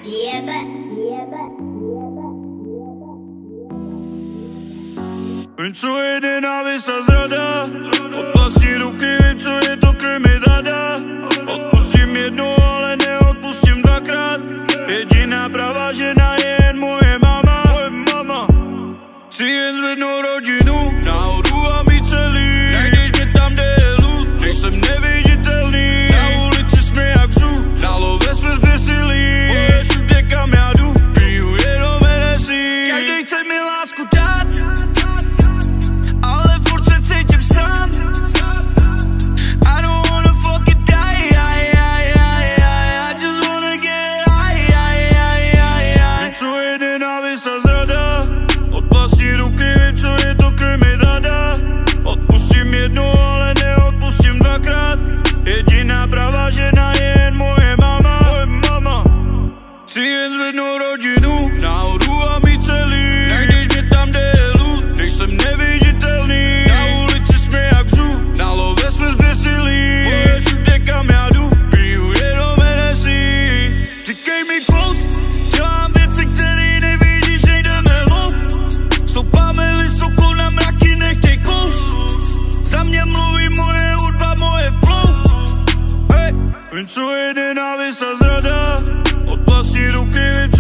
Vím, co je nenávist a zrada, od vlastní ruky vím, co je to krimináda. Odpustím jednou, ale neodpustím dvakrát. Jediná pravá žena je jen moje mama. Chci jen zvednout rodinu nahoru a mít celý. Najdeš mě tam, kde je lůd, nejsem neviditelný. Na ulici jsme jak vzů, na love jsme zběsilí. Poješ všude, kam já jdu, piju jenom Hennessy. Každej chce mi lásku dát, ale furt se cítím sám. I don't wanna fucking die, I just wanna get high. Vím, co je nenávist a zrada, od vlastní ruky vím, co je to krimináda. Odpustím jednou, ale neodpustím dvakrát. Jediná pravá žena je jen moje mama. Chci jen zvednout rodinu nahoru a mít celý. Najdeš mě tam, kde je lůd, nejsem neviditelný. Na ulici jsme jak vzů, na love jsme zběsilí. Poješ všude, kam já jdu, piju jenom Hennessy. Říkej mi close, dělám věci, které nevidíš, nejdeme low. Stoupáme vysoko na mraky, nechtěj kous. Za mě mluví moje hudba, moje flow. Hey. Vím, co je nenávist a zrada, od vlastní ruky vím,